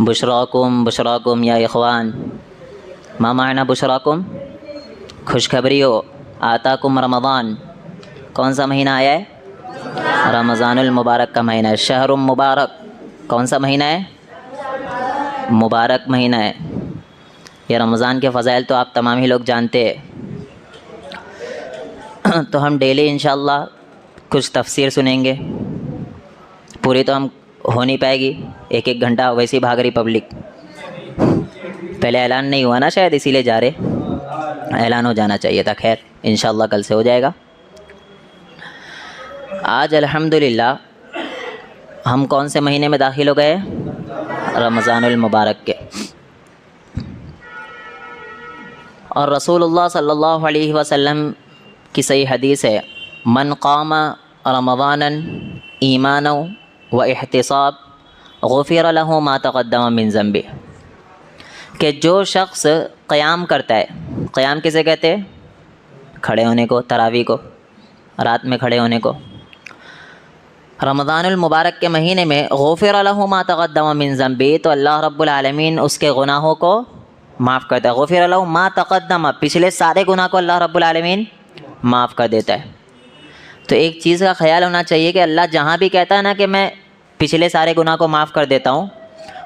بشراکم بشراکم یا اخوان، ما معنی بشراکم؟ خوشخبری ہو، آتاکم رمضان، کون سا مہینہ آیا ہے؟ رمضان المبارک کا مہینہ ہے، شہر مبارک، کون سا مہینہ ہے؟ مبارک مہینہ ہے۔ یہ رمضان کے فضائل تو آپ تمام ہی لوگ جانتے ہیں، تو ہم ڈیلی انشاءاللہ کچھ تفسیر سنیں گے، پوری تو ہم ہو نہیں پائے گی، ایک ایک گھنٹہ ویسے ہی بھاگ رہی پبلک۔ پہلے اعلان نہیں ہوا نا شاید، اسی لیے جا رہے، اعلان ہو جانا چاہیے تھا، خیر انشاءاللہ کل سے ہو جائے گا۔ آج الحمدللہ ہم کون سے مہینے میں داخل ہو گئے؟ رمضان المبارک کے۔ اور رسول اللہ صلی اللہ علیہ وسلم کی صحیح حدیث ہے، من قام رمضانا ایمانا و احتساب غفر له ما تقدم من ذنبہ، کہ جو شخص قیام کرتا ہے، قیام کسے کہتے ہیں؟ کھڑے ہونے کو، تراویح کو، رات میں کھڑے ہونے کو، رمضان المبارک کے مہینے میں، غفر له ما تقدم من ذنبہ، تو اللہ رب العالمین اس کے گناہوں کو معاف کرتا ہے۔ غفر له ما تقدم، پچھلے سارے گناہ کو اللہ رب العالمین معاف کر دیتا ہے۔ تو ایک چیز کا خیال ہونا چاہیے کہ اللہ جہاں بھی کہتا ہے نا کہ میں پچھلے سارے گناہ کو معاف کر دیتا ہوں،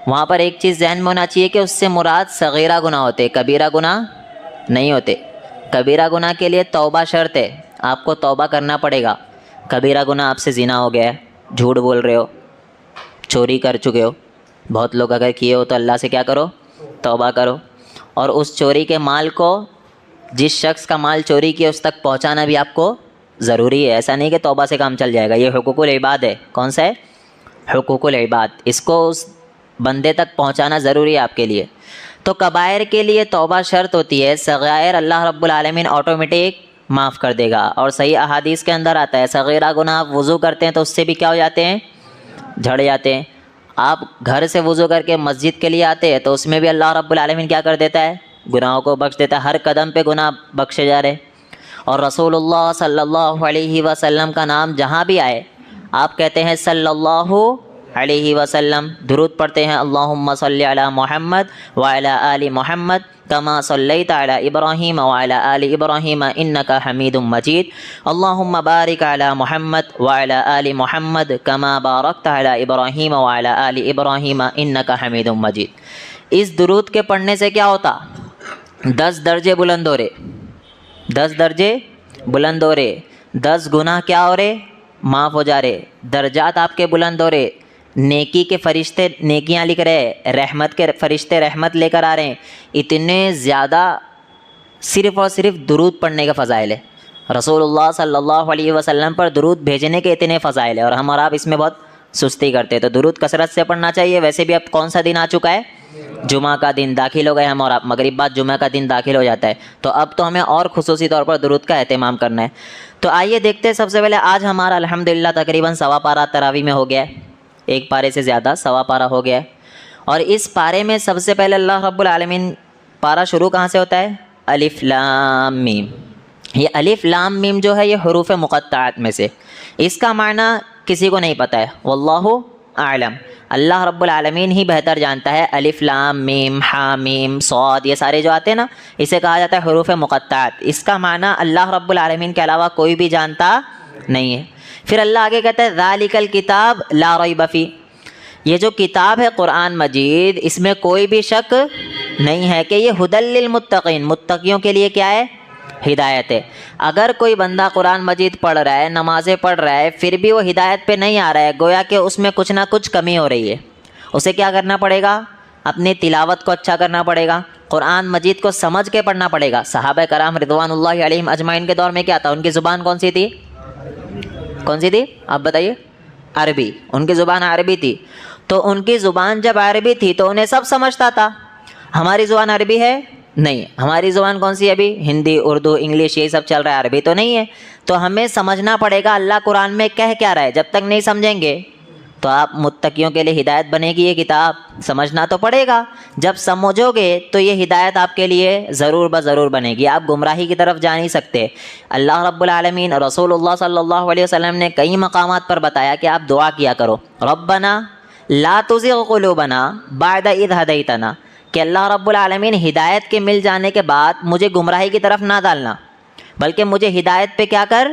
وہاں پر ایک چیز ذہن میں ہونا چاہیے کہ اس سے مراد صغیرہ گناہ ہوتے، کبیرہ گناہ نہیں ہوتے۔ کبیرہ گناہ کے لیے توبہ شرط ہے، آپ کو توبہ کرنا پڑے گا۔ کبیرہ گناہ آپ سے زنا ہو گیا ہے، جھوٹ بول رہے ہو، چوری کر چکے ہو، بہت لوگ اگر کیے ہو تو اللہ سے کیا کرو؟ توبہ کرو۔ اور اس چوری کے مال کو، جس شخص کا مال چوری کیا اس تک پہنچانا بھی آپ کو ضروری ہے، ایسا نہیں کہ توبہ سے کام چل جائے گا۔ یہ حقوق العباد ہے۔ کون سا ہے؟ حقوق العباد، اس کو اس بندے تک پہنچانا ضروری ہے آپ کے لیے۔ تو کبائر کے لیے توبہ شرط ہوتی ہے، صغائر اللہ رب العالمین آٹومیٹک معاف کر دے گا۔ اور صحیح احادیث کے اندر آتا ہے، صغیرہ گناہ آپ وضو کرتے ہیں تو اس سے بھی کیا ہو جاتے ہیں؟ جھڑ جاتے ہیں۔ آپ گھر سے وضو کر کے مسجد کے لیے آتے ہیں تو اس میں بھی اللہ رب العالمین کیا کر دیتا ہے؟ گناہوں کو بخش دیتا ہے، ہر قدم پہ گناہ بخشے جا رہے۔ اور رسول اللہ صلی اللہ علیہ وسلم کا نام جہاں بھی آئے، آپ کہتے ہیں صلی اللہ علیہ وسلم، درود پڑھتے ہیں، اللہم صلی علی محمد وعلی آل محمد کما صلیت علی ابراہیم وعلی آل ابراہیم انک حمید مجید، اللہم بارک علی محمد وعلی آل محمد کما بارکت علی ابراہیم وعلی آل ابراہیم انک حمید مجید۔ اس درود کے پڑھنے سے کیا ہوتا؟ 10 درجے بلند ہو رہے، 10 درجے بلند ہو رہے، 10 گناہ کیا ہو رہے؟ معاف ہو جا رہے، درجات آپ کے بلند ہو رہے، نیکی کے فرشتے نیکیاں لکھ رہے، رحمت کے فرشتے رحمت لے کر آ رہے ہیں۔ اتنے زیادہ صرف اور صرف درود پڑھنے کا فضائل ہے۔ رسول اللہ صلی اللہ علیہ وسلم پر درود بھیجنے کے اتنے فضائل ہیں، اور ہم اور آپ اس میں بہت سستی کرتے ہیں۔ تو درود کثرت سے پڑھنا چاہیے۔ ویسے بھی اب کون سا دن آ چکا ہے؟ جمعہ کا دن داخل ہو گئے ہم اور آپ، مغرب بعد جمعہ کا دن داخل ہو جاتا ہے، تو اب تو ہمیں اور خصوصی طور پر درود کا اہتمام کرنا ہے۔ تو آئیے دیکھتے ہیں، سب سے پہلے آج ہمارا الحمدللہ تقریباً 1.25 پارہ تراویح میں ہو گیا ہے، ایک پارے سے زیادہ 1.25 پارہ ہو گیا ہے۔ اور اس پارے میں سب سے پہلے اللہ رب العالمین، پارہ شروع کہاں سے ہوتا ہے؟ الف لام میم۔ یہ الف لام میم جو ہے یہ حروف مقطعات میں سے، اس کا معنی کسی کو نہیں پتہ ہے، واللہ اعلم، اللہ رب العالمین ہی بہتر جانتا ہے۔ الف لام میم حا میم صاد، یہ سارے جو آتے ہیں نا، اسے کہا جاتا ہے حروف مقطعات۔ اس کا معنی اللہ رب العالمین کے علاوہ کوئی بھی جانتا نہیں ہے۔ پھر اللہ آگے کہتا ہے ذالک الکتاب لا ریب فیہ، یہ جو کتاب ہے قرآن مجید، اس میں کوئی بھی شک نہیں ہے کہ یہ ھدی للمتقین، متقیوں کے لیے کیا ہے؟ ہدایت ہے۔ اگر کوئی بندہ قرآن مجید پڑھ رہا ہے، نمازیں پڑھ رہا ہے، پھر بھی وہ ہدایت پہ نہیں آ رہا ہے، گویا کہ اس میں کچھ نہ کچھ کمی ہو رہی ہے۔ اسے کیا کرنا پڑے گا؟ اپنی تلاوت کو اچھا کرنا پڑے گا، قرآن مجید کو سمجھ کے پڑھنا پڑے گا۔ صحابہ کرام رضوان اللہ علیہم اجمعین کے دور میں کیا تھا؟ ان کی زبان کون سی تھی؟ کون سی تھی؟ آپ بتائیے۔ عربی، ان کی زبان عربی تھی۔ تو ان کی زبان جب عربی تھی تو انہیں سب سمجھتا تھا۔ ہماری زبان عربی ہے؟ نہیں۔ ہماری زبان کون سی ہے ابھی؟ ہندی، اردو، انگلش، یہی سب چل رہا ہے، عربی تو نہیں ہے۔ تو ہمیں سمجھنا پڑے گا اللہ قرآن میں کہہ کیا رہا ہے۔ جب تک نہیں سمجھیں گے تو آپ متقیوں کے لیے ہدایت بنے گی یہ کتاب، سمجھنا تو پڑے گا۔ جب سمجھو گے تو یہ ہدایت آپ کے لیے ضرور بضرور بنے گی، آپ گمراہی کی طرف جا نہیں سکتے۔ اللہ رب العالمین، رسول اللہ صلی اللہ علیہ وسلم نے کئی مقامات پر بتایا کہ آپ دعا کیا کرو، ربنا لا تزغ قلوبنا بعد اذ ہدیتنا، کہ اللہ رب العالمین ہدایت کے مل جانے کے بعد مجھے گمراہی کی طرف نہ ڈالنا، بلکہ مجھے ہدایت پہ کیا کر،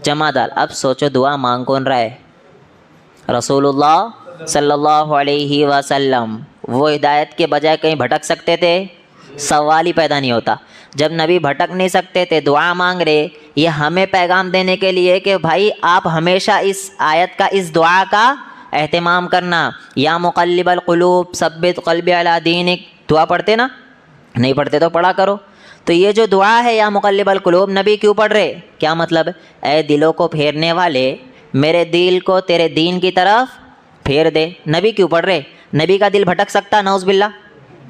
جمع ڈال۔ اب سوچو دعا مانگ کون رہا ہے؟ رسول اللہ صلی اللہ علیہ وسلم۔ وہ ہدایت کے بجائے کہیں بھٹک سکتے تھے؟ سوال ہی پیدا نہیں ہوتا۔ جب نبی بھٹک نہیں سکتے تھے، دعا مانگ رہے، یہ ہمیں پیغام دینے کے لیے کہ بھائی آپ ہمیشہ اس آیت کا، اس دعا کا اہتمام کرنا۔ یا مقلب القلوب ثبت قلبی علی دینک، دعا پڑھتے نا؟ نہیں پڑھتے تو پڑھا کرو۔ تو یہ جو دعا ہے یا مقلب القلوب، نبی کیوں پڑھ رہے؟ کیا مطلب؟ اے دلوں کو پھیرنے والے، میرے دل کو تیرے دین کی طرف پھیر دے۔ نبی کیوں پڑھ رہے؟ نبی کا دل بھٹک سکتا؟ نعوذ باللہ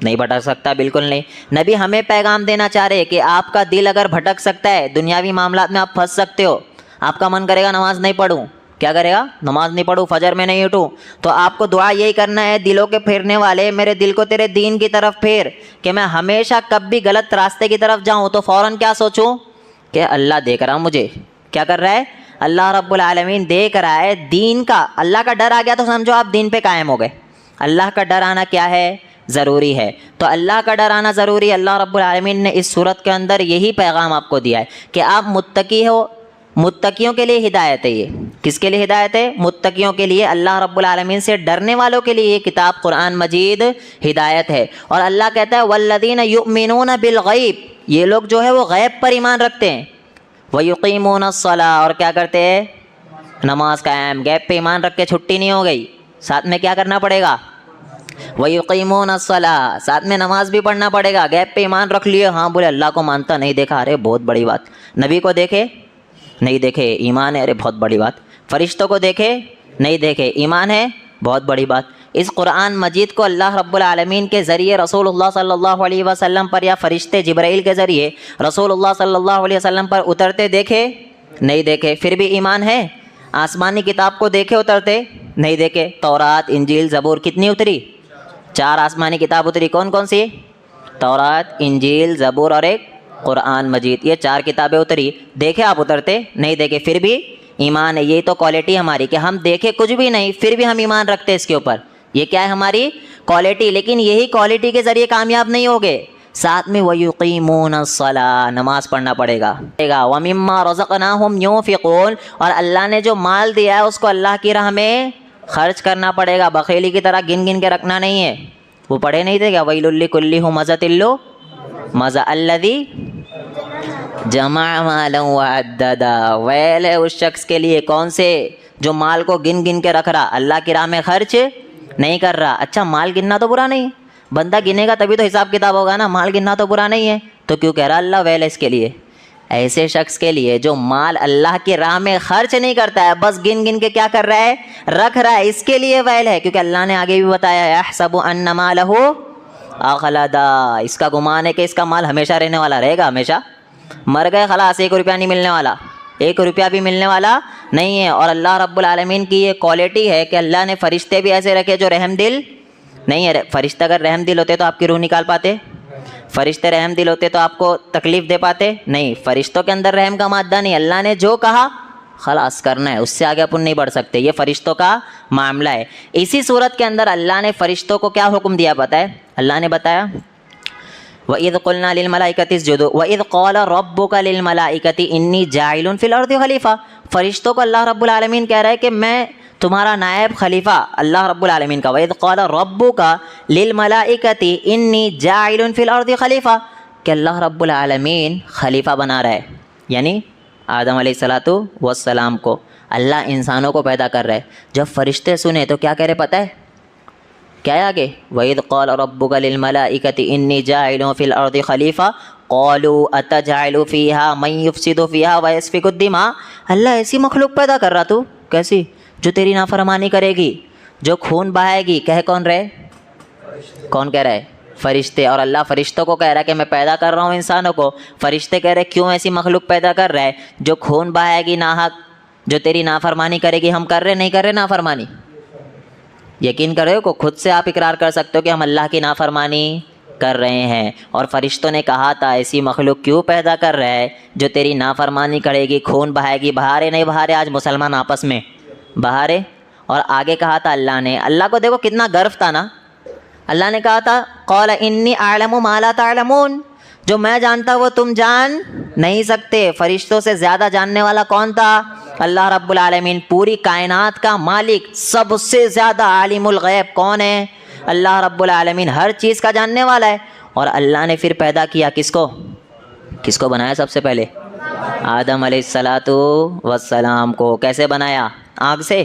نہیں بھٹک سکتا، بالکل نہیں۔ نبی ہمیں پیغام دینا چاہ رہے کہ آپ کا دل اگر بھٹک سکتا ہے، دنیاوی معاملات میں آپ پھنس سکتے ہو، آپ کا من کرے گا نماز نہیں پڑھوں، کیا کرے گا؟ نماز نہیں پڑھوں، فجر میں نہیں اٹھوں، تو آپ کو دعا یہی کرنا ہے، دلوں کے پھیرنے والے میرے دل کو تیرے دین کی طرف پھیر، کہ میں ہمیشہ کب بھی غلط راستے کی طرف جاؤں تو فوراً کیا سوچوں کہ اللہ دیکھ رہا مجھے، کیا کر رہا ہے؟ اللہ رب العالمین دیکھ رہا ہے۔ دین کا، اللہ کا ڈر آ گیا تو سمجھو آپ دین پہ قائم ہو گئے۔ اللہ کا ڈر آنا کیا ہے؟ ضروری ہے۔ تو اللہ کا ڈر آنا ضروری ہے۔ اللہ رب العالمین نے اس صورت کے اندر یہی پیغام آپ کو دیا ہے کہ آپ متقی ہو۔ متقیوں کے لیے ہدایت ہے۔ یہ کس کے لیے ہدایت ہے؟ متقیوں کے لیے، اللہ رب العالمین سے ڈرنے والوں کے لیے یہ کتاب قرآن مجید ہدایت ہے۔ اور اللہ کہتا ہے والذین یؤمنون بالغیب، یہ لوگ جو ہے وہ غیب پر ایمان رکھتے ہیں۔ ویقیمون الصلاۃ، اور کیا کرتے ہیں؟ نماز قائم۔ غیب پہ ایمان رکھ کے چھٹی نہیں ہو گئی، ساتھ میں کیا کرنا پڑے گا؟ وَيُقِيمُونَ الصَّلَاةَ، ساتھ میں نماز بھی پڑھنا پڑے گا۔ غیب پہ ایمان رکھ لیے، ہاں بولے اللہ کو مانتا نہیں دیکھا، ارے بہت بڑی بات۔ نبی کو دیکھے نہیں دیکھے، ایمان ہے، ارے بہت بڑی بات۔ فرشتوں کو دیکھے نہیں دیکھے، ایمان ہے، بہت بڑی بات۔ اس قرآن مجید کو اللہ رب العالمین کے ذریعے رسول اللہ صلی اللہ علیہ وسلم پر، یا فرشتے جبرائیل کے ذریعے رسول اللہ صلی اللہ علیہ وسلم پر اترتے دیکھے نہیں دیکھے، پھر بھی ایمان ہے۔ آسمانی کتاب کو دیکھے اترتے نہیں دیکھے۔ تورات، انجیل، زبور کتنی اتری؟ 4 آسمانی کتاب اتری۔ کون کون سی؟ تورات، انجیل، زبور اور ایک قرآن مجید، یہ 4 کتابیں اتری۔ دیکھے آپ اترتے نہیں دیکھے، پھر بھی ایمان ہے۔ یہی تو کوالٹی ہماری کہ ہم دیکھے کچھ بھی نہیں پھر بھی ہم ایمان رکھتے اس کے اوپر، یہ کیا ہے ہماری کوالٹی۔ لیکن یہی کوالٹی کے ذریعے کامیاب نہیں ہوگے، ساتھ میں وَيُقِيمُونَ الصَّلَاةَ، نماز پڑھنا پڑے گا۔ وَمِمَّا رَزَقْنَاهُمْ يُنْفِقُونَ، اور اللہ نے جو مال دیا ہے اس کو اللہ کی راہ میں خرچ کرنا پڑے گا، بخیلی کی طرح گن گن کے رکھنا نہیں ہے۔ وہ پڑھے نہیں تھے کیا؟ وَيْلٌ لِّكُلِّ هُمَزَةٍ لُّمَزَةٍ الَّذِي جمع مالا وعددا، ویل ہے اس شخص کے لیے، کون سے؟ جو مال کو گن گن کے رکھ رہا، اللہ کی راہ میں خرچ نہیں کر رہا۔ اچھا مال گننا تو برا نہیں ہے، بندہ گنے گا تبھی تو حساب کتاب ہوگا نا، مال گننا تو برا نہیں ہے، تو کیوں کہہ رہا اللہ ویل ہے اس کے لیے؟ ایسے شخص کے لیے جو مال اللہ کی راہ میں خرچ نہیں کرتا ہے، بس گن گن کے کیا کر رہا ہے؟ رکھ رہا ہے، اس کے لیے ویل ہے، کیونکہ اللہ نے آگے بھی بتایا یحسب ان مالہ اخلدا، اس کا گمان ہے کہ اس کا مال ہمیشہ رہنے والا رہے گا، ہمیشہ مر گئے خلاص 1 روپیہ نہیں ملنے والا، 1 روپیہ بھی ملنے والا نہیں ہے۔ اور اللہ رب العالمین کی یہ کوالٹی ہے کہ اللہ نے فرشتے بھی ایسے رکھے جو رحم دل نہیں ہے۔ فرشتے اگر رحم دل ہوتے تو آپ کی روح نکال پاتے؟ فرشتے رحم دل ہوتے تو آپ کو تکلیف دے پاتے؟ نہیں، فرشتوں کے اندر رحم کا مادہ نہیں، اللہ نے جو کہا خلاص کرنا ہے، اس سے آگے اپن نہیں بڑھ سکتے، یہ فرشتوں کا معاملہ ہے۔ اسی صورت کے اندر اللہ نے فرشتوں کو کیا حکم دیا پتہ ہے؟ اللہ نے بتایا وَإِذْ قُلْنَا لِلْمَلَائِكَةِ اسْجُدُوا وَإِذْ قَالَ رَبُّكَ لِلْمَلَائِكَةِ إِنِّي جَاعِلٌ فِي الْأَرْضِ خَلِيفَةً، فرشتوں کو اللہ رب العالمین کہہ رہا ہے کہ میں تمہارا نائب خلیفہ، اللہ رب العالمین کا وَإِذْ قَالَ رَبُّكَ لِلْمَلَائِكَةِ إِنِّي جَاعِلٌ فِي الْأَرْضِ خَلِيفَةً، کہ اللہ رب العالمین خلیفہ بنا رہا ہے، یعنی آدم علیہ السلام کو اللہ انسانوں کو پیدا کر رہا ہے۔ جب فرشتے سنے تو کیا کہہ رہے پتہ ہے؟ کیا ہے آگے؟ وَإِذْ قَالَ رَبُّكَ لِلْمَلَائِكَةِ إِنِّي جَاعِلٌ فِي الْأَرْضِ خَلِيفَةً قَالُوا أَتَجْعَلُ فِيهَا مَن يُفْسِدُ فِيهَا وَيَسْفِكُ الدِّمَاءَ، اللہ ایسی مخلوق پیدا کر رہا تو کیسی؟ جو تیری نافرمانی کرے گی، جو خون بہائے گی۔ کہہ کون رہے؟ کون کہہ رہا ہے؟ فرشتے۔ اور اللہ فرشتوں کو کہہ رہا ہے کہ میں پیدا کر رہا ہوں انسانوں کو۔ فرشتے کہہ رہے کیوں ایسی مخلوق پیدا کر رہا ہے؟ جو خون بہائے گی ناحق، جو تیری نافرمانی کرے گی۔ ہم کر رہے نہیں کر رہے نافرمانی؟ یقین کرو کہ خود سے آپ اقرار کر سکتے ہو کہ ہم اللہ کی نافرمانی کر رہے ہیں۔ اور فرشتوں نے کہا تھا ایسی مخلوق کیوں پیدا کر رہا ہے جو تیری نافرمانی کرے گی، خون بہائے گی۔ بہارے نہیں بہارے آج مسلمان آپس میں؟ بہارے اور آگے کہا تھا اللہ نے, اللہ کو دیکھو کتنا گرو تھا نا, اللہ نے کہا تھا قال انی اعلم ما لا تعلمون, جو میں جانتا وہ تم جان نہیں سکتے. فرشتوں سے زیادہ جاننے والا کون تھا؟ اللہ رب العالمین, پوری کائنات کا مالک, سب سے زیادہ عالم الغیب کون ہے؟ اللہ رب العالمین, ہر چیز کا جاننے والا ہے. اور اللہ نے پھر پیدا کیا کس کو؟ کس کو بنایا سب سے پہلے؟ آدم علیہ الصلاۃ والسلام کو. کیسے بنایا؟ آگ سے,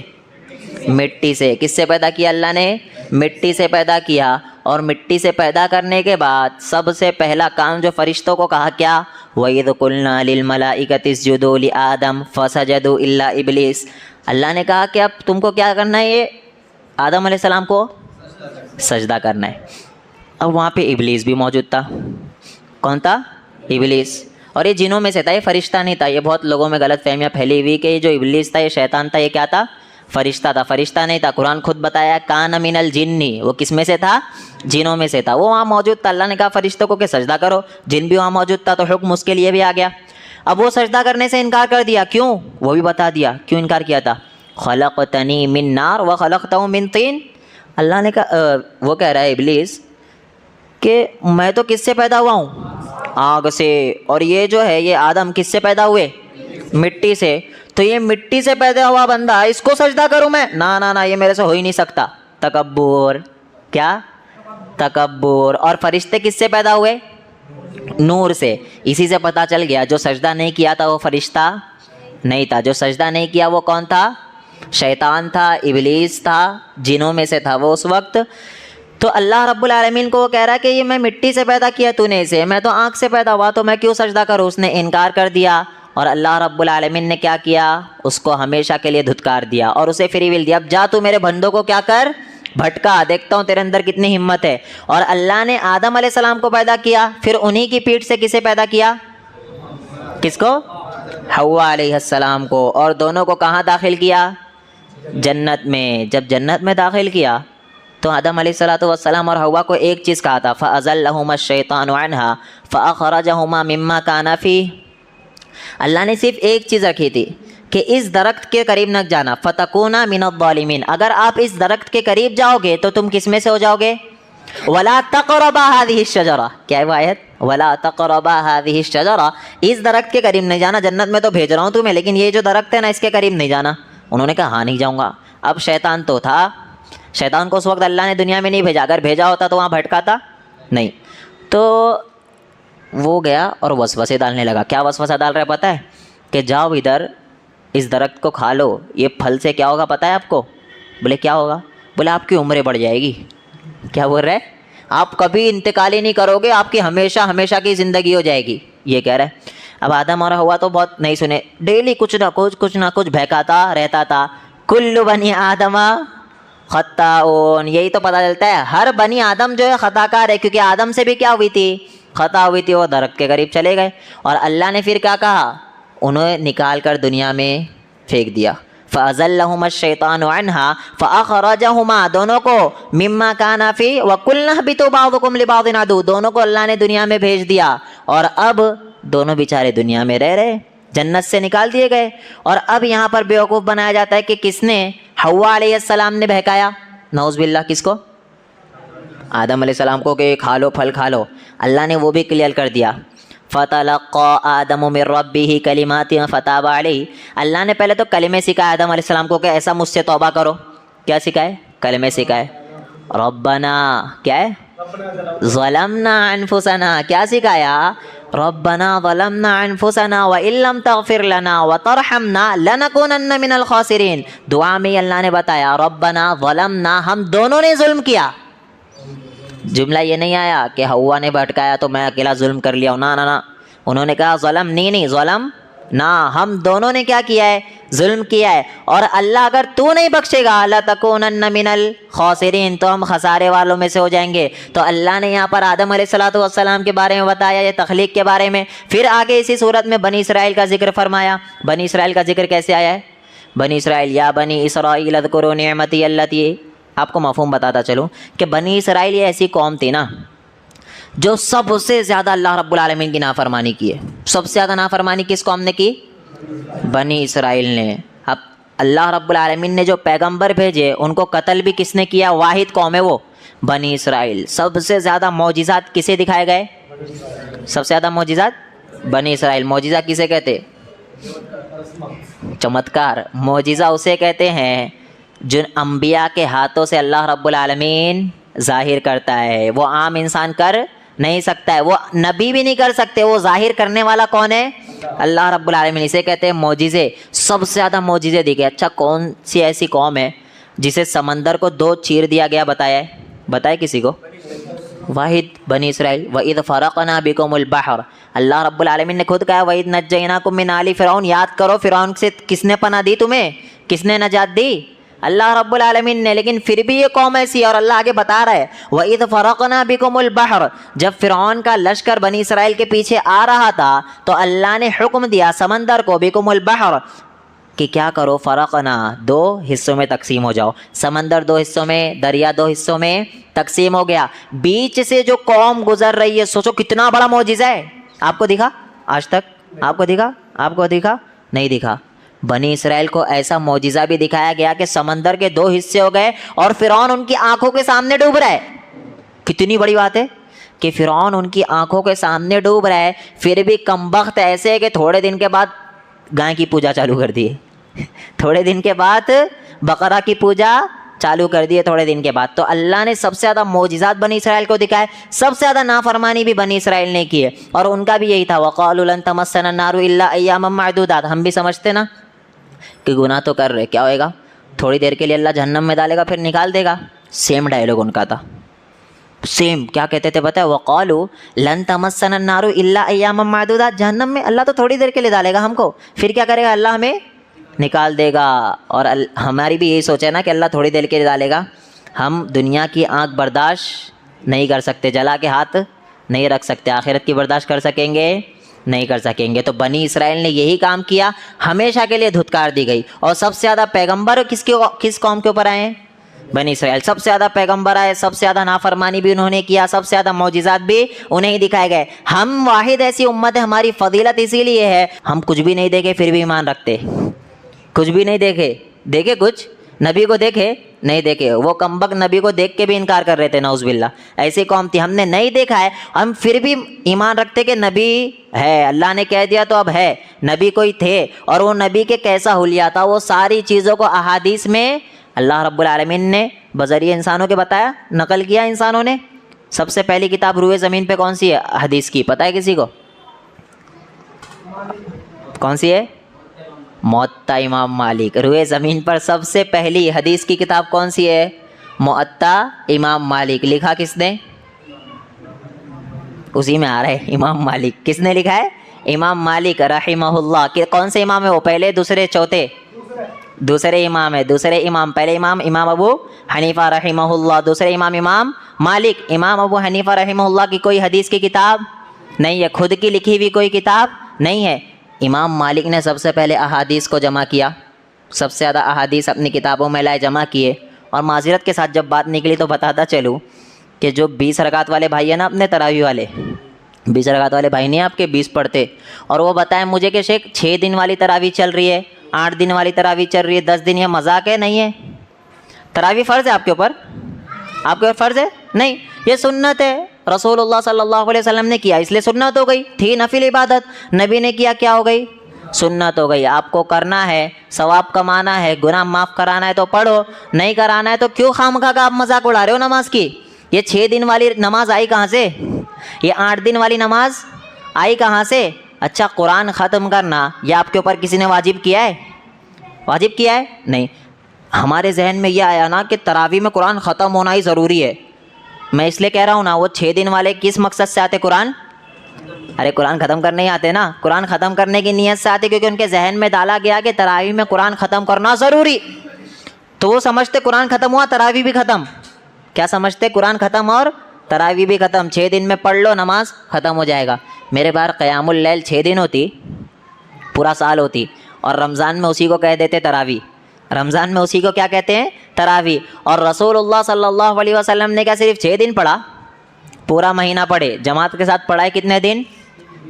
مٹی سے. کس سے پیدا کیا اللہ نے؟ مٹی سے پیدا کیا. اور مٹی سے پیدا کرنے کے بعد سب سے پہلا کام جو فرشتوں کو کہا کیا؟ وَإِذْ قُلْنَا لِلْمَلَائِكَةِ اسْجُدُوا لِآدَمَ فَسَجَدُوا إِلَّا إِبْلِيسَ. اللہ نے کہا کہ اب تم کو کیا کرنا ہے؟ یہ آدم علیہ السلام کو سجدہ کرنا ہے. اب وہاں پہ ابلیس بھی موجود تھا. کون تھا؟ ابلیس. اور یہ جنوں میں سے تھا, یہ فرشتہ نہیں تھا. یہ بہت لوگوں میں غلط فہمیاں پھیلی ہوئی کہ یہ جو ابلیس تھا, یہ شیطان تھا. یہ کیا تھا؟ فرشتہ تھا. فرشتہ نہیں تھا. قرآن خود بتایا کان من الجنی, وہ کس میں سے تھا؟ جنوں میں سے تھا. وہ وہاں موجود تھا. اللہ نے کہا فرشتوں کو کہ سجدہ کرو. جن بھی وہاں موجود تھا تو حکم اس کے لیے بھی آ گیا. اب وہ سجدہ کرنے سے انکار کر دیا. کیوں؟ وہ بھی بتا دیا کیوں انکار کیا تھا. خلقتنی من نار وخلقتہ من طین. اللہ نے کہا, وہ کہہ رہا ہے ابلیس کہ میں تو کس سے پیدا ہوا ہوں؟ آگ سے. اور یہ جو ہے یہ آدم کس سے پیدا ہوئے؟ مٹی سے. تو یہ مٹی سے پیدا ہوا بندہ, اس کو سجدہ کروں میں؟ نا نا نا, یہ میرے سے ہو ہی نہیں سکتا. تکبر. کیا؟ تکبر. اور فرشتے کس سے پیدا ہوئے؟ نور سے. اسی سے پتہ چل گیا جو سجدہ نہیں کیا تھا وہ فرشتہ نہیں تھا. جو سجدہ نہیں کیا وہ کون تھا؟ شیطان تھا, ابلیس تھا, جنوں میں سے تھا وہ اس وقت. تو اللہ رب العالمین کو وہ کہہ رہا ہے کہ یہ میں مٹی سے پیدا کیا تو نے اسے, میں تو آنکھ سے پیدا ہوا, تو میں کیوں سجدہ کروں؟ اس نے انکار کر دیا. اور اللہ رب العالمین نے کیا کیا؟ اس کو ہمیشہ کے لیے دھتکار دیا اور اسے فری ول دیا. اب جا تو میرے بندوں کو کیا کر, بھٹکا, دیکھتا ہوں تیرے اندر کتنی ہمت ہے. اور اللہ نے آدم علیہ السلام کو پیدا کیا, پھر انہی کی پیٹھ سے کسے پیدا کیا؟ کس کو؟ حوا علیہ السلام کو. اور دونوں کو کہاں داخل کیا؟ جنت میں. جب جنت میں داخل کیا تو آدم علیہ الصلاۃ والسلام اور حوا کو ایک چیز کہا تھا, فَأَزَلَّهُمَا الشَّيْطَانُ عَنْهَا فَأَخْرَجَهُمَا مِمَّا كَانَ فِيهِ. اللہ نے صرف ایک چیز رکھی تھی کہ اس درخت کے قریب نہ جانا. فَتَكُونَا مِنَ الظَّالِمِينَ. اگر آپ اس درخت کے قریب جاؤ گے تو تم کس میں سے ہو جاؤ گے؟ وَلَا تَقْرَبَا هَذِهِ الشَّجَرَةَ. کیا ہے وہ آیت؟ وَلَا تَقْرَبَا هَذِهِ الشَّجَرَةَ. اس درخت کے قریب نہیں جانا. جنت میں تو بھیج رہا ہوں تمہیں, لیکن یہ جو درخت ہے نا اس کے قریب نہیں جانا. انہوں نے کہا ہاں نہیں جاؤں گا. اب شیطان تو تھا, شیطان کو اس وقت اللہ نے دنیا میں نہیں بھیجا. اگر بھیجا ہوتا تو وہاں بھٹکاتا نہیں. تو وہ گیا اور وسوسے ڈالنے لگا. کیا وسوسہ ڈال رہا ہے پتہ ہے؟ کہ جاؤ ادھر اس درخت کو کھا لو, یہ پھل سے کیا ہوگا پتہ ہے آپ کو؟ بولے کیا ہوگا؟ بولے آپ کی عمریں بڑھ جائے گی. کیا بول رہے؟ آپ کبھی انتقال ہی نہیں کرو گے, آپ کی ہمیشہ ہمیشہ کی زندگی ہو جائے گی, یہ کہہ رہے. اب آدم اور حوا تو بہت نہیں سنے, ڈیلی کچھ نہ کچھ بہکاتا رہتا تھا. کل بنی آدم خطاؤن. یہی تو پتہ چلتا ہے ہر بنی آدم جو ہے خطا کار ہے, کیونکہ آدم سے بھی کیا ہوئی تھی؟ خطا ہوئی تھی. وہ درخت کے قریب چلے گئے اور اللہ نے پھر کیا کہا؟ انہیں نکال کر دنیا میں پھینک دیا. فَأَزَلَّهُمَا الشَّيْطَانُ عَنْهَا فَأَخْرَجَهُمَا. دونوں کو مِمَّا كَانَ فِيهِ وَقُلْنَا اهْبِطُوا بَعْضُكُمْ لِبَعْضٍ عَدُوٌّ. دونوں کو اللہ نے دنیا میں بھیج دیا اور اب دونوں بیچارے دنیا میں رہ رہے, جنت سے نکال دیے گئے. اور اب یہاں پر بیوقوف بنایا جاتا ہے کہ کس نے؟ حوا علیہ السلام نے بہکایا. نعوذ باللہ. کس کو؟ آدم علیہ السلام کو کہ کھا لو پھل کھا لو. اللہ نے وہ بھی کلیئر کر دیا. فَتَلَقَّى آدَمُ مِن رَبِّهِ كَلِمَاتٍ فَتَابَ عَلَيْهِ. اللہ نے پہلے تو کلمے سکھائے آدم علیہ السلام کو کہ ایسا مجھ سے توبہ کرو. کیا سکھائے؟ کلمے سکھائے. ربنا کیا ہے؟ ظلمنا انفسنا. کیا سکھایا؟ ربنا ظلمنا انفسنا وَإِن لَّمْ تَغْفِرْ لَنَا وَتَرْحَمْنَا لَنَكُونَنَّ مِنَ الْخَاسِرِينَ. دعا میں اللہ نے بتایا ربنا ظلمنا, ہم دونوں نے ظلم کیا. جملہ یہ نہیں آیا کہ حوا نے بھٹکایا تو میں اکیلا ظلم کر لیا. نا نا نا, انہوں نے کہا ظلم نہیں ظلم نا, ہم دونوں نے کیا کیا ہے؟ ظلم کیا ہے. اور اللہ اگر تو نہیں بخشے گا لَتَكُونَنَّ مِنَ الْخَاسِرِينَ, تو ہم خسارے والوں میں سے ہو جائیں گے. تو اللہ نے یہاں پر آدم علیہ الصلوۃ والسلام کے بارے میں بتایا, یہ تخلیق کے بارے میں. پھر آگے اسی صورت میں بنی اسرائیل کا ذکر فرمایا. بنی اسرائیل کا ذکر کیسے آیا ہے؟ بنی اسرائیل یا بنی اسرائیل اذکروا نعمتی التی. آپ کو مفہوم بتاتا چلوں کہ بنی اسرائیل یہ ایسی قوم تھی نا جو سب سے زیادہ اللہ رب العالمین کی نافرمانی کی ہے. سب سے زیادہ نافرمانی کس قوم نے کی؟ بنی اسرائیل نے. اب اللہ رب العالمین نے جو پیغمبر بھیجے ان کو قتل بھی کس نے کیا؟ واحد قوم ہے وہ بنی اسرائیل. سب سے زیادہ معجزات کسے دکھائے گئے؟ سب سے زیادہ معجزات بنی اسرائیل. معجزہ کسے کہتے؟ چمتکار. معجزہ اسے کہتے ہیں جو انبیاء کے ہاتھوں سے اللہ رب العالمین ظاہر کرتا ہے. وہ عام انسان کر نہیں سکتا ہے, وہ نبی بھی نہیں کر سکتے. وہ ظاہر کرنے والا کون ہے؟ اللہ رب العالمین. اسے کہتے ہیں معجزے. سب سے زیادہ معجزے دکھے. اچھا کون سی ایسی قوم ہے جسے سمندر کو 2 چیر دیا گیا؟ بتائے کسی کو؟ واحد بنی اسرائیل. وَإِذْ فَرَقْنَا بِكُمُ الْبَحْرَ. اللہ رب العالمین نے خود کہا وَإِذْ نَجَّيْنَاكُمْ مِنْ آلِ فِرْعَوْنَ. یاد کرو فرعون سے کس نے پناہ دی تمہیں؟ کس نے نجات دی؟ اللہ رب العالمین نے. لیکن پھر بھی یہ قوم ایسی ہے, اور اللہ آگے بتا رہا ہے وَإِذْ فَرَقْنَا بِكُمُ الْبَحْرَ. جب فرعون کا لشکر بنی اسرائیل کے پیچھے آ رہا تھا تو اللہ نے حکم دیا سمندر کو بِكُمُ الْبَحْرَ کہ کیا کرو؟ فرقنا, 2 حصوں میں تقسیم ہو جاؤ. سمندر 2 حصوں میں, دریا 2 حصوں میں تقسیم ہو گیا. بیچ سے جو قوم گزر رہی ہے, سوچو کتنا بڑا معجزہ ہے. آپ کو دکھا آج تک؟ آپ کو دکھا نہیں دکھا. بنی اسرائیل کو ایسا معجزہ بھی دکھایا گیا کہ سمندر کے 2 حصے ہو گئے اور فرعون ان کی آنکھوں کے سامنے ڈوب رہا ہے. کتنی بڑی بات ہے کہ فرعون ان کی آنکھوں کے سامنے ڈوب رہا ہے, پھر بھی کمبخت ایسے کہ تھوڑے دن کے بعد گائے کی پوجا چالو کر دیے. تھوڑے دن کے بعد بقرہ کی پوجا چالو کر دیے تھوڑے دن کے بعد. تو اللہ نے سب سے زیادہ معجزات بنی اسرائیل کو دکھائے. سب سے زیادہ نافرمانی بھی بنی اسرائیل نے کی ہے, اور ان کا بھی یہی تھا وَقَالُوا لَن تَمَسَّنَا النَّارُ إِلَّا أَيَّامًا مَّعْدُودَاتٍ. ہم بھی سمجھتے نا کہ گناہ تو کر رہے, کیا ہوئے گا؟ تھوڑی دیر کے لیے اللہ جہنم میں ڈالے گا پھر نکال دے گا. سیم ڈائلاگ ان کا تھا, سیم. کیا کہتے تھے پتہ ہے؟ وَقَالُوا لَن تَمَسَّنَا النَّارُ إِلَّا أَيَّامًا مَّعْدُودَاتٍ. جہنم میں اللہ تو تھوڑی دیر کے لیے ڈالے گا ہم کو, پھر کیا کرے گا؟ اللہ ہمیں نکال دے گا. اور ہماری بھی یہی سوچ ہے نا کہ اللہ تھوڑی دیر کے لیے ڈالے گا. ہم دنیا کی آنکھ برداشت نہیں کر سکتے, جلا کے ہاتھ نہیں رکھ سکتے. آخرت کی برداشت کر سکیں گے؟ نہیں کر سکیں گے. تو بنی اسرائیل نے یہی کام کیا, ہمیشہ کے لیے دھتکار دی گئی. اور سب سے زیادہ پیغمبر کس قوم کے اوپر آئے ہیں؟ بنی اسرائیل. سب سے زیادہ پیغمبر آئے, سب سے زیادہ نافرمانی بھی انہوں نے کیا, سب سے زیادہ معجزات بھی انہیں ہی دکھائے گئے. ہم واحد ایسی امت ہے, ہماری فضیلت اسی لیے ہے ہم کچھ بھی نہیں دیکھے پھر بھی ایمان رکھتے. کچھ بھی نہیں دیکھے کچھ نبی کو دیکھے نہیں دیکھے. وہ کمبخت نبی کو دیکھ کے بھی انکار کر رہے تھے, نعوذ باللہ. ایسی قوم تھی, ہم نے نہیں دیکھا ہے, ہم پھر بھی ایمان رکھتے کہ نبی ہے, اللہ نے کہہ دیا تو اب ہے. نبی کوئی تھے, اور وہ نبی کے کیسا حلیہ تھا, وہ ساری چیزوں کو احادیث میں اللہ رب العالمین نے بذریعہ انسانوں کے بتایا, نقل کیا انسانوں نے. سب سے پہلی کتاب روئے زمین پہ کون سی ہے حدیث کی؟ پتہ ہے کسی کو؟ کون سی ہے؟ موطا امام مالک. روئے زمین پر سب سے پہلی حدیث کی کتاب کون سی ہے؟ موطا امام مالک. لکھا کس نے؟ اسی میں آ رہا ہے امام مالک. کس نے لکھا ہے؟ امام مالک رحمہ اللہ. کون سے امام ہے وہ؟ پہلے, دوسرے, چوتھے؟ دوسرے امام ہے. دوسرے امام. پہلے امام ابو حنیفہ رحمہ اللہ. دوسرے امام مالک. امام ابو حنیفہ رحمہ اللہ کی کوئی حدیث کی کتاب نہیں ہے, خود کی لکھی ہوئی کوئی کتاب نہیں ہے. امام مالک نے سب سے پہلے احادیث کو جمع کیا, سب سے زیادہ احادیث اپنی کتابوں میں لائے, جمع کیے. اور معذرت کے ساتھ جب بات نکلی تو بتاتا چلوں کہ جو 20 رکعت والے بھائی ہیں نا اپنے تراویح والے, 20 رکعت والے بھائی نہیں آپ کے 20 پڑھتے, اور وہ بتائیں مجھے کہ شیخ 6 دن والی تراویح چل رہی ہے, 8 دن والی تراویح چل رہی ہے, 10 دن, یہ مذاق ہے نہیں ہے؟ تراویح فرض ہے آپ کے اوپر؟ آپ کے اوپر فرض ہے نہیں, یہ سنت ہے. رسول اللہ صلی اللہ علیہ وسلم نے کیا اس لیے سنت ہو گئی. تھی نفل عبادت, نبی نے کیا, کیا ہو گئی؟ سنت ہو گئی. آپ کو کرنا ہے, ثواب کمانا ہے, گناہ معاف کرانا ہے تو پڑھو, نہیں کرانا ہے تو کیوں خواہ کا آپ مذاق اڑا رہے ہو نماز کی؟ یہ 6 دن والی نماز آئی کہاں سے؟ یہ 8 دن والی نماز آئی کہاں سے؟ اچھا قرآن ختم کرنا یہ آپ کے اوپر کسی نے واجب کیا ہے؟ واجب کیا ہے؟ نہیں. ہمارے ذہن میں یہ آیا نا کہ تراویح میں قرآن ختم ہونا ہی ضروری ہے. میں اس لیے کہہ رہا ہوں نا, وہ 6 دن والے کس مقصد سے آتے قرآن؟ ارے قرآن ختم کرنے ہی آتے نا, قرآن ختم کرنے کی نیت سے آتے, کیونکہ ان کے ذہن میں ڈالا گیا کہ تراویح میں قرآن ختم کرنا ضروری. تو وہ سمجھتے قرآن ختم ہوا تراویح بھی ختم. کیا سمجھتے؟ قرآن ختم اور تراویح بھی ختم. 6 دن میں پڑھ لو, نماز ختم ہو جائے گا. میرے بار قیام اللیل 6 دن ہوتی, پورا سال ہوتی, اور رمضان میں اسی کو کہہ دیتے تراویح. رمضان میں اسی کو کیا کہتے ہیں؟ تراویح. اور رسول اللہ صلی اللہ علیہ وسلم نے کیا صرف 6 دن پڑھا؟ پورا مہینہ پڑھے, جماعت کے ساتھ پڑھائے کتنے دن؟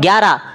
11।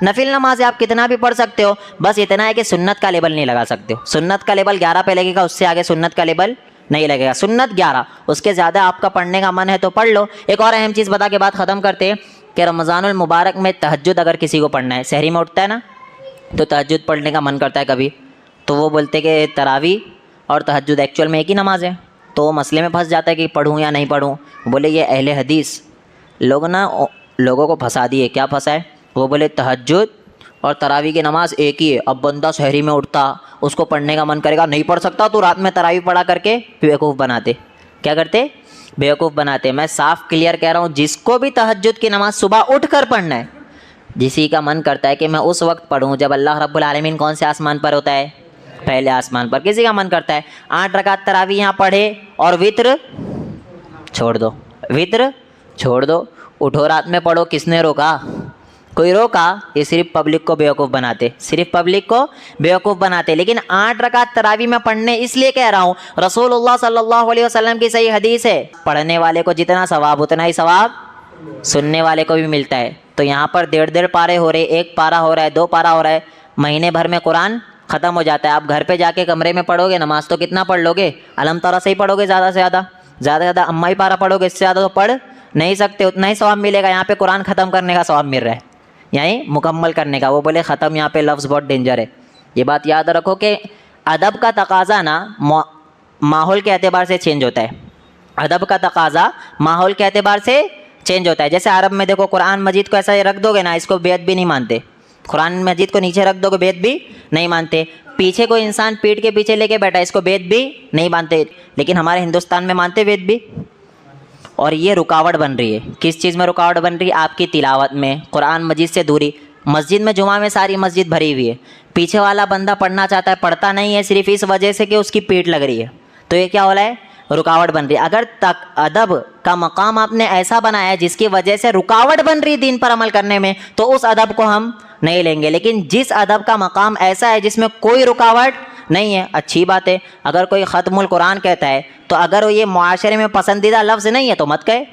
نفل نماز آپ کتنا بھی پڑھ سکتے ہو، بس اتنا ہے کہ سنت کا لیبل نہیں لگا سکتے ہو. سنت کا لیبل 11 پہ لگے گا، اس سے آگے سنت کا لیبل نہیں لگے گا. سنت 11، اس کے زیادہ آپ کا پڑھنے کا من ہے تو پڑھ لو. ایک اور اہم چیز بتا کے بات ختم کرتے ہیں کہ رمضان المبارک میں تہجد اگر کسی کو پڑھنا ہے، سحری میں اٹھتا ہے نا تو تہجد پڑھنے کا من کرتا ہے کبھی، تو وہ بولتے کہ تراویح اور تہجد ایکچوئل میں ایک ہی نماز ہے، تو وہ مسئلے میں پھنس جاتا ہے کہ پڑھوں یا نہیں پڑھوں. بولے یہ اہل حدیث لوگوں کو پھنسا دیے. کیا پھنسا ہے؟ وہ بولے تہجد اور تراویح کی نماز ایک ہی ہے. اب بندہ سحری میں اٹھتا، اس کو پڑھنے کا من کرے گا، نہیں پڑھ سکتا تو رات میں تراویح پڑھا کر کے بیوقوف بناتے. کیا کرتے؟ بیوقوف بناتے. میں صاف کلیئر کہہ رہا ہوں، جس کو بھی تہجد کی نماز صبح اٹھ کر پڑھنا ہے، جسی کا من کرتا ہے کہ میں اس وقت پڑھوں جب اللہ رب العالمین کون سے آسمان پر ہوتا ہے؟ پہلے آسمان پر. کسی کا من کرتا ہے 8 رکعت تراویح یہاں پڑھے اور وطر چھوڑ دو، وطر چھوڑ دو، اٹھو رات میں پڑھو. کس نے روکا؟ کوئی روکا؟ یہ صرف پبلک کو بیوقوف بناتے، صرف پبلک کو بیوقوف بناتے. لیکن 8 رکعت تراویح میں پڑھنے اس لیے کہہ رہا ہوں، رسول اللہ صلی اللہ علیہ وسلم کی صحیح حدیث ہے، پڑھنے والے کو جتنا ثواب اتنا ہی ثواب سننے والے کو بھی ملتا ہے. تو یہاں پر 1.5 پارے ہو رہے، 1 پارا ہو رہا ہے، 2 پارا ہو رہا ہے، مہینے بھر میں قرآن ختم ہو جاتا ہے. آپ گھر پہ جا کے کمرے میں پڑھو گے نماز تو کتنا پڑھ لو گے؟ علم ترا سے ہی پڑھو گے زیادہ سے زیادہ اما ہی پارا پڑھو گے، اس سے زیادہ تو پڑھ نہیں سکتے. اتنا ہی ثواب ملے گا. یہاں پہ قرآن ختم کرنے کا ثواب مل رہا ہے، یعنی مکمل کرنے کا. وہ بولے ختم، یہاں پہ لفظ بہت ڈینجر ہے. یہ بات یاد رکھو کہ ادب کا تقاضا نا ماحول کے اعتبار سے چینج ہوتا ہے. ادب کا تقاضا ماحول کے اعتبار سے چینج ہوتا ہے. جیسے عرب میں دیکھو، قرآن مجید کو ایسا رکھ دو گے نا، اس کو بیعت بھی نہیں مانتے. قرآن مجید کو نیچے رکھ دو گے، بیعت بھی نہیں مانتے. پیچھے کوئی انسان پیٹ کے پیچھے لے کے بیٹھا ہے، اس کو بیعت بھی نہیں مانتے. لیکن ہمارے ہندوستان میں مانتے بیعت بھی. اور یہ رکاوٹ بن رہی ہے. کس چیز میں رکاوٹ بن رہی ہے؟ آپ کی تلاوت میں، قرآن مجید سے دوری. مسجد میں جمعہ میں ساری مسجد بھری ہوئی ہے، پیچھے والا بندہ پڑھنا چاہتا ہے، پڑھتا نہیں ہے، صرف اس وجہ سے کہ اس کی پیٹ لگ رہی ہے. تو یہ کیا ہو رہا ہے؟ رکاوٹ بن رہی ہے. اگر ادب کا مقام آپ نے ایسا بنایا ہے جس کی وجہ سے رکاوٹ بن رہی دین پر عمل کرنے میں، تو اس ادب کو ہم نہیں لیں گے. لیکن جس ادب کا مقام ایسا ہے جس میں کوئی رکاوٹ نہیں ہے، اچھی بات ہے. اگر کوئی ختم القرآن کہتا ہے تو اگر یہ معاشرے میں پسندیدہ لفظ نہیں ہے تو مت کہے،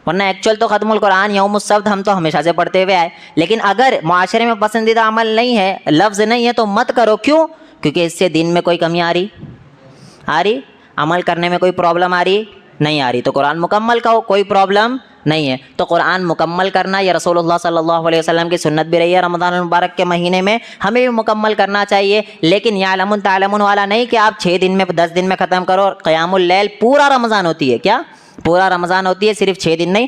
ورنہ ایکچوئل تو ختم القرآن یوم السبت ہم تو ہمیشہ سے پڑھتے ہوئے آئے. لیکن اگر معاشرے میں پسندیدہ عمل نہیں ہے، لفظ نہیں ہے، تو مت کرو. کیوں؟ کیونکہ اس سے دین میں کوئی کمی آ رہی، عمل کرنے میں کوئی پرابلم آ رہی نہیں آ رہی. تو قرآن مکمل کہو، کوئی پرابلم نہیں ہے. تو قرآن مکمل کرنا یہ رسول اللہ صلی اللہ علیہ وسلم کی سنت بھی رہی ہے. رمضان المبارک کے مہینے میں ہمیں بھی مکمل کرنا چاہیے. لیکن یعلمون تعلمون والا نہیں کہ آپ 6 دن میں 10 دن میں ختم کرو. قیام اللیل پورا رمضان ہوتی ہے. کیا؟ پورا رمضان ہوتی ہے، صرف 6 دن نہیں.